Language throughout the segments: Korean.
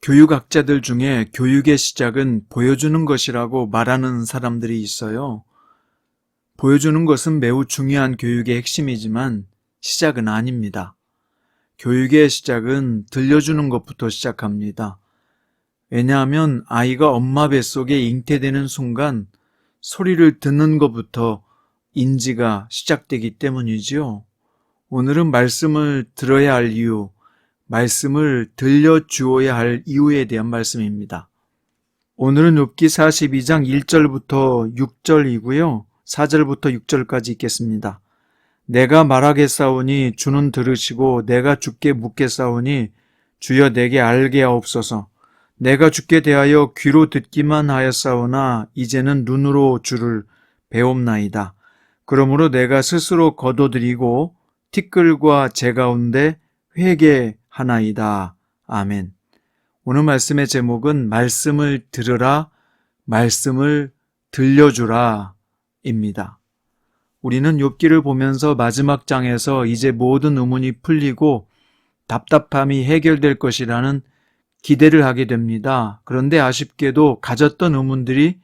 교육학자들 중에 교육의 시작은 보여주는 것이라고 말하는 사람들이 있어요. 보여주는 것은 매우 중요한 교육의 핵심이지만 시작은 아닙니다. 교육의 시작은 들려주는 것부터 시작합니다. 왜냐하면 아이가 엄마 뱃속에 잉태되는 순간 소리를 듣는 것부터 인지가 시작되기 때문이지요. 오늘은 말씀을 들어야 할 이유, 말씀을 들려주어야 할 이유에 대한 말씀입니다. 오늘은 욥기 42장 1절부터 6절이고요. 4절부터 6절까지 읽겠습니다. 내가 말하겠사오니 주는 들으시고 내가 주께 묻겠사오니 주여 내게 알게 하옵소서. 내가 주께 대하여 귀로 듣기만 하였사오나 이제는 눈으로 주를 배옵나이다. 그러므로 내가 스스로 거둬들이고 티끌과 재 가운데 회개하나이다. 아멘. 오늘 말씀의 제목은 말씀을 들으라, 말씀을 들려주라 입니다. 우리는 욥기를 보면서 마지막 장에서 이제 모든 의문이 풀리고 답답함이 해결될 것이라는 기대를 하게 됩니다. 그런데 아쉽게도 가졌던 의문들이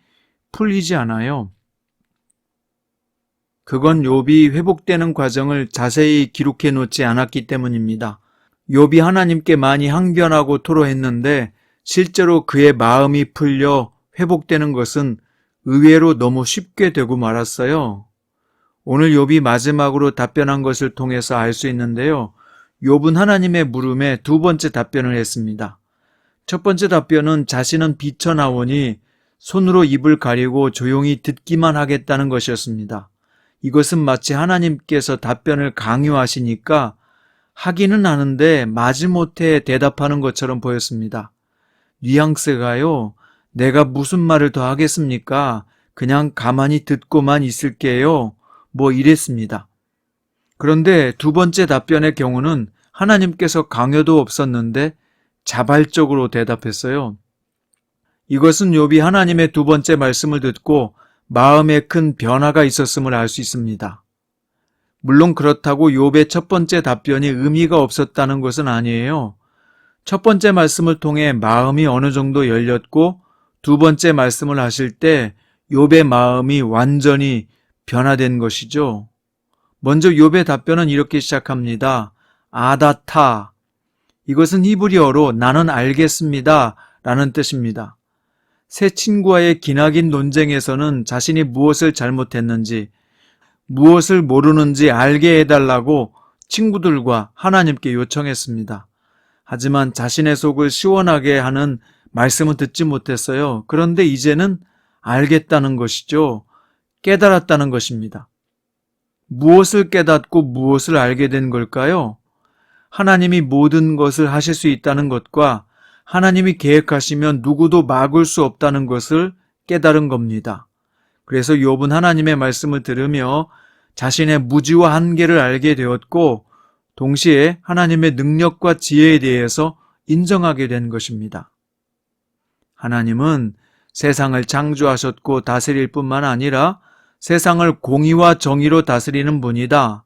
풀리지 않아요. 그건 욥이 회복되는 과정을 자세히 기록해 놓지 않았기 때문입니다. 욥이 하나님께 많이 항변하고 토로했는데 실제로 그의 마음이 풀려 회복되는 것은 의외로 너무 쉽게 되고 말았어요. 오늘 욥이 마지막으로 답변한 것을 통해서 알 수 있는데요. 욥은 하나님의 물음에 두 번째 답변을 했습니다. 첫 번째 답변은 자신은 비쳐나오니 손으로 입을 가리고 조용히 듣기만 하겠다는 것이었습니다. 이것은 마치 하나님께서 답변을 강요하시니까 하기는 하는데 마지못해 대답하는 것처럼 보였습니다. 뉘앙스가요. 내가 무슨 말을 더 하겠습니까? 그냥 가만히 듣고만 있을게요. 뭐 이랬습니다. 그런데 두 번째 답변의 경우는 하나님께서 강요도 없었는데 자발적으로 대답했어요. 이것은 욥이 하나님의 두 번째 말씀을 듣고 마음에 큰 변화가 있었음을 알 수 있습니다. 물론 그렇다고 욥의 첫 번째 답변이 의미가 없었다는 것은 아니에요. 첫 번째 말씀을 통해 마음이 어느 정도 열렸고 두 번째 말씀을 하실 때 욥의 마음이 완전히 변화된 것이죠. 먼저 욥의 답변은 이렇게 시작합니다. 아다타. 이것은 히브리어로 나는 알겠습니다 라는 뜻입니다. 새 친구와의 기나긴 논쟁에서는 자신이 무엇을 잘못했는지, 무엇을 모르는지 알게 해달라고 친구들과 하나님께 요청했습니다. 하지만 자신의 속을 시원하게 하는 말씀은 듣지 못했어요. 그런데 이제는 알겠다는 것이죠. 깨달았다는 것입니다. 무엇을 깨닫고 무엇을 알게 된 걸까요? 하나님이 모든 것을 하실 수 있다는 것과 하나님이 계획하시면 누구도 막을 수 없다는 것을 깨달은 겁니다. 그래서 욥은 하나님의 말씀을 들으며 자신의 무지와 한계를 알게 되었고 동시에 하나님의 능력과 지혜에 대해서 인정하게 된 것입니다. 하나님은 세상을 창조하셨고 다스릴 뿐만 아니라 세상을 공의와 정의로 다스리는 분이다.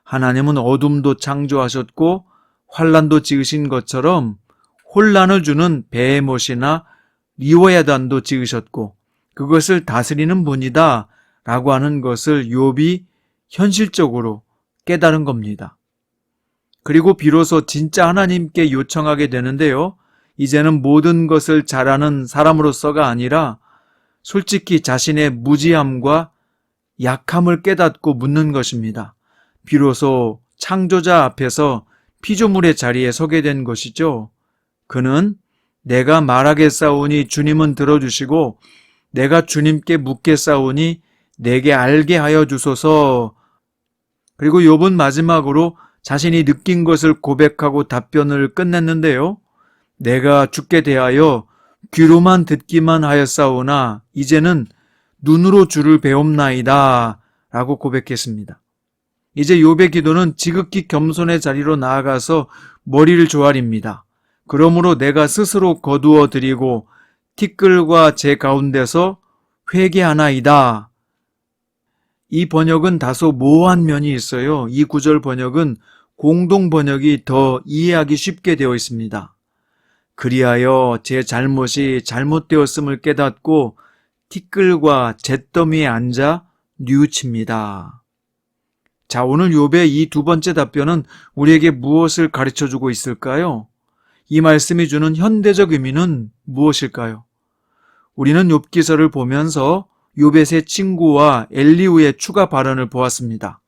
하나님은 어둠도 창조하셨고 환란도 지으신 것처럼 혼란을 주는 베헤못이나 리워야단도 지으셨고 그것을 다스리는 분이다 라고 하는 것을 욥이 현실적으로 깨달은 겁니다. 그리고 비로소 진짜 하나님께 요청하게 되는데요. 이제는 모든 것을 잘하는 사람으로서가 아니라 솔직히 자신의 무지함과 약함을 깨닫고 묻는 것입니다. 비로소 창조자 앞에서 피조물의 자리에 서게 된 것이죠. 그는 내가 말하겠사오니 주님은 들어주시고 내가 주님께 묻겠사오니 내게 알게 하여 주소서. 그리고 욥은 마지막으로 자신이 느낀 것을 고백하고 답변을 끝냈는데요. 내가 주께 대하여 귀로만 듣기만 하였사오나 이제는 눈으로 주를 배옵나이다 라고 고백했습니다. 이제 욥의 기도는 지극히 겸손의 자리로 나아가서 머리를 조아립니다. 그러므로 내가 스스로 거두어 드리고 티끌과 제 가운데서 회개하나이다. 이 번역은 다소 모호한 면이 있어요. 이 구절 번역은 공동 번역이 더 이해하기 쉽게 되어 있습니다. 그리하여 제 잘못이 잘못되었음을 깨닫고 티끌과 잿더미에 앉아 뉘우칩니다. 자, 오늘 욥의 이 두 번째 답변은 우리에게 무엇을 가르쳐주고 있을까요? 이 말씀이 주는 현대적 의미는 무엇일까요? 우리는 욥기서를 보면서 욥의 세 친구와 엘리후의 추가 발언을 보았습니다.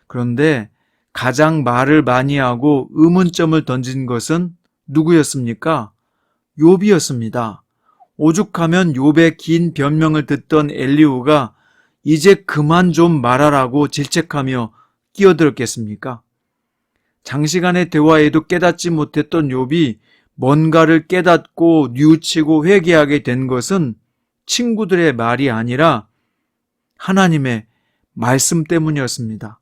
그런데 가장 말을 많이 하고 의문점을 던진 것은 누구였습니까? 욥이었습니다. 오죽하면 욥의 긴 변명을 듣던 엘리후가 이제 그만 좀 말하라고 질책하며 끼어들었겠습니까? 장시간의 대화에도 깨닫지 못했던 욥이 뭔가를 깨닫고 뉘우치고 회개하게 된 것은 친구들의 말이 아니라 하나님의 말씀 때문이었습니다.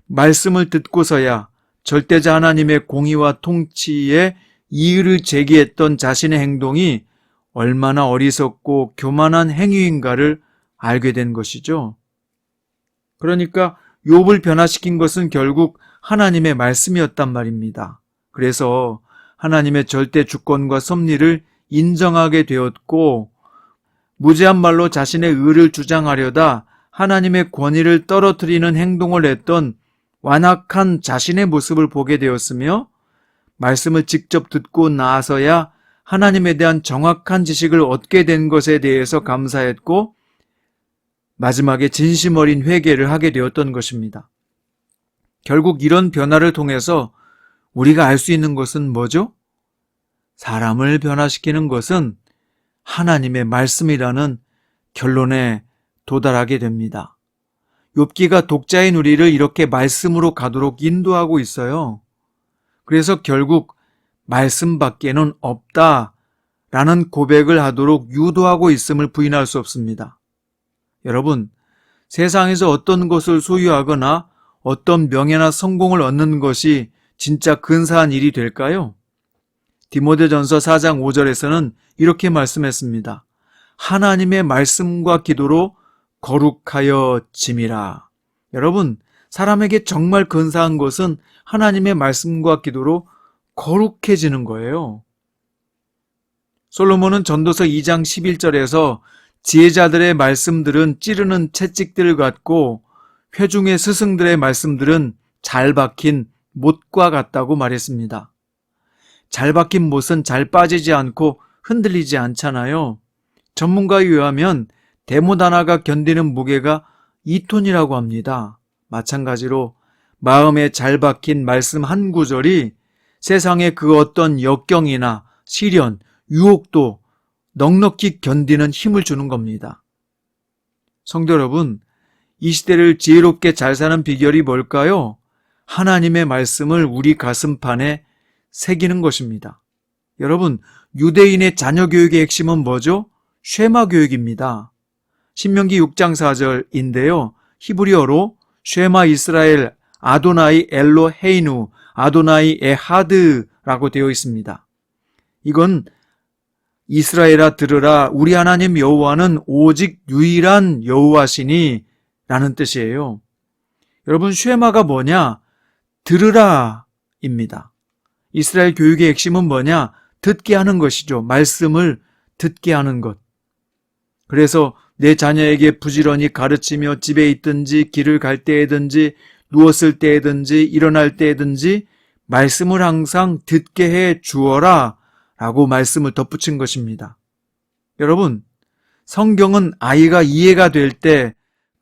말씀을 듣고서야 절대자 하나님의 공의와 통치에 이의를 제기했던 자신의 행동이 얼마나 어리석고 교만한 행위인가를 알게 된 것이죠. 그러니까 욥을 변화시킨 것은 결국 하나님의 말씀이었단 말입니다. 그래서 하나님의 절대 주권과 섭리를 인정하게 되었고 무죄한 말로 자신의 의를 주장하려다 하나님의 권위를 떨어뜨리는 행동을 했던 완악한 자신의 모습을 보게 되었으며 말씀을 직접 듣고 나서야 하나님에 대한 정확한 지식을 얻게 된 것에 대해서 감사했고 마지막에 진심 어린 회개를 하게 되었던 것입니다. 결국 이런 변화를 통해서 우리가 알 수 있는 것은 뭐죠? 사람을 변화시키는 것은 하나님의 말씀이라는 결론에 도달하게 됩니다. 욥기가 독자인 우리를 이렇게 말씀으로 가도록 인도하고 있어요. 그래서 결국 말씀밖에는 없다라는 고백을 하도록 유도하고 있음을 부인할 수 없습니다. 여러분, 세상에서 어떤 것을 소유하거나 어떤 명예나 성공을 얻는 것이 진짜 근사한 일이 될까요? 디모데전서 4장 5절에서는 이렇게 말씀했습니다. 하나님의 말씀과 기도로 거룩하여 짐이라. 여러분, 사람에게 정말 근사한 것은 하나님의 말씀과 기도로 거룩해지는 거예요. 솔로몬은 전도서 2장 11절에서 지혜자들의 말씀들은 찌르는 채찍들 같고 회중의 스승들의 말씀들은 잘 박힌 못과 같다고 말했습니다. 잘 박힌 못은 잘 빠지지 않고 흔들리지 않잖아요. 전문가에 의하면 대못 하나가 견디는 무게가 2톤이라고 합니다. 마찬가지로 마음에 잘 박힌 말씀 한 구절이 세상의 그 어떤 역경이나 시련, 유혹도 넉넉히 견디는 힘을 주는 겁니다. 성도 여러분, 이 시대를 지혜롭게 잘 사는 비결이 뭘까요? 하나님의 말씀을 우리 가슴판에 새기는 것입니다. 여러분, 유대인의 자녀 교육의 핵심은 뭐죠? 쉐마 교육입니다. 신명기 6장 4절인데요. 히브리어로 쉐마 이스라엘 아도나이 엘로 헤이누 아도나이 에하드라고 되어 있습니다. 이건 이스라엘아 들으라 우리 하나님 여호와는 오직 유일한 여호와시니 라는 뜻이에요. 여러분, 쉐마가 뭐냐? 들으라 입니다. 이스라엘 교육의 핵심은 뭐냐? 듣게 하는 것이죠. 말씀을 듣게 하는 것. 그래서 내 자녀에게 부지런히 가르치며 집에 있든지 길을 갈 때에든지 누웠을 때에든지 일어날 때에든지 말씀을 항상 듣게 해 주어라 라고 말씀을 덧붙인 것입니다. 여러분, 성경은 아이가 이해가 될 때,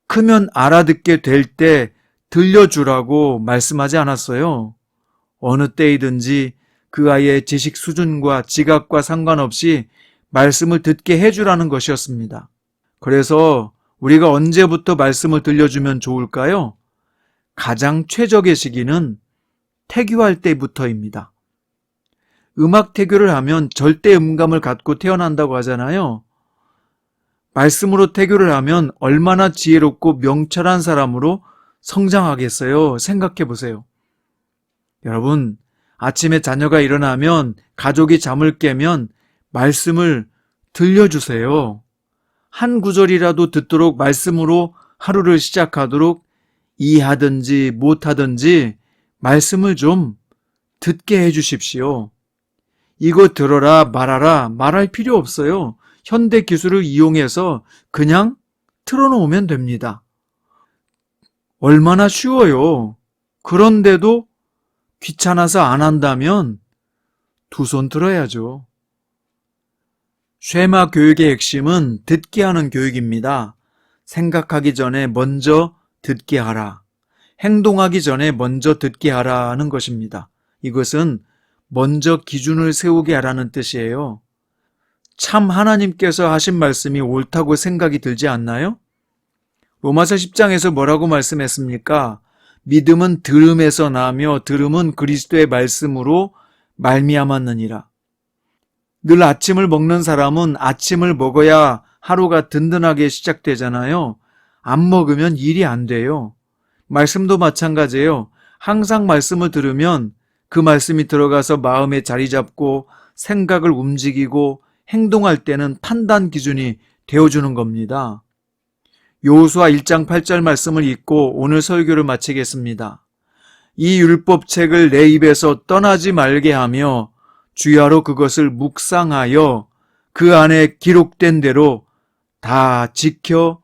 크면 알아듣게 될 때 들려주라고 말씀하지 않았어요. 어느 때이든지 그 아이의 지식 수준과 지각과 상관없이 말씀을 듣게 해주라는 것이었습니다. 그래서 우리가 언제부터 말씀을 들려주면 좋을까요? 가장 최적의 시기는 태교할 때부터입니다. 음악 태교를 하면 절대 음감을 갖고 태어난다고 하잖아요. 말씀으로 태교를 하면 얼마나 지혜롭고 명철한 사람으로 성장하겠어요? 생각해 보세요. 여러분, 아침에 자녀가 일어나면, 가족이 잠을 깨면 말씀을 들려주세요. 한 구절이라도 듣도록 말씀으로 하루를 시작하도록 이해하든지 못하든지 말씀을 좀 듣게 해주십시오. 이거 들어라 말아라 말할 필요 없어요. 현대 기술을 이용해서 그냥 틀어놓으면 됩니다. 얼마나 쉬워요. 그런데도 귀찮아서 안 한다면 두 손 들어야죠. 쉐마 교육의 핵심은 듣게 하는 교육입니다. 생각하기 전에 먼저 듣게 하라. 행동하기 전에 먼저 듣게 하라는 것입니다. 이것은 먼저 기준을 세우게 하라는 뜻이에요. 참 하나님께서 하신 말씀이 옳다고 생각이 들지 않나요? 로마서 10장에서 뭐라고 말씀했습니까? 믿음은 들음에서 나며 들음은 그리스도의 말씀으로 말미암았느니라. 늘 아침을 먹는 사람은 아침을 먹어야 하루가 든든하게 시작되잖아요. 안 먹으면 일이 안 돼요. 말씀도 마찬가지예요. 항상 말씀을 들으면 그 말씀이 들어가서 마음에 자리 잡고 생각을 움직이고 행동할 때는 판단 기준이 되어주는 겁니다. 여호수아 1장 8절 말씀을 읽고 오늘 설교를 마치겠습니다. 이 율법책을 내 입에서 떠나지 말게 하며 주야로 그것을 묵상하여 그 안에 기록된 대로 다 지켜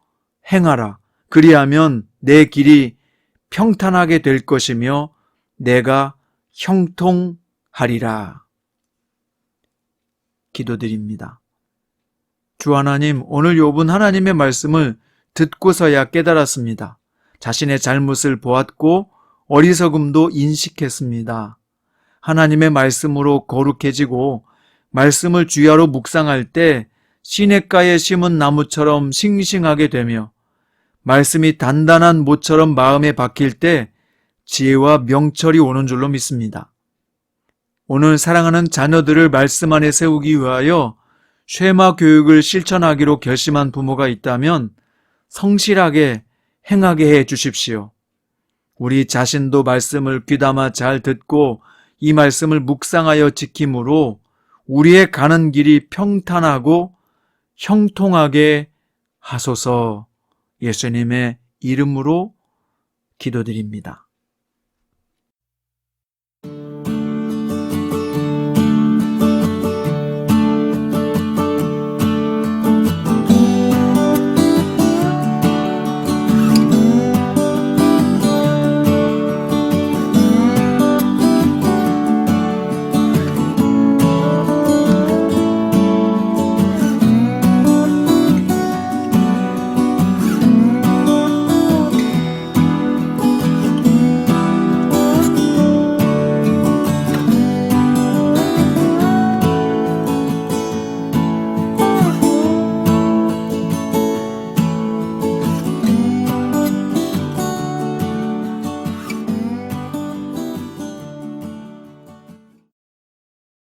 행하라. 그리하면 내 길이 평탄하게 될 것이며 내가 형통하리라. 기도드립니다. 주 하나님, 오늘 욥은 하나님의 말씀을 듣고서야 깨달았습니다. 자신의 잘못을 보았고 어리석음도 인식했습니다. 하나님의 말씀으로 거룩해지고 말씀을 주야로 묵상할 때 시냇가에 심은 나무처럼 싱싱하게 되며 말씀이 단단한 모처럼 마음에 박힐 때 지혜와 명철이 오는 줄로 믿습니다. 오늘 사랑하는 자녀들을 말씀 안에 세우기 위하여 쉐마 교육을 실천하기로 결심한 부모가 있다면 성실하게 행하게 해 주십시오. 우리 자신도 말씀을 귀담아 잘 듣고 이 말씀을 묵상하여 지킴으로 우리의 가는 길이 평탄하고 형통하게 하소서. 예수님의 이름으로 기도드립니다.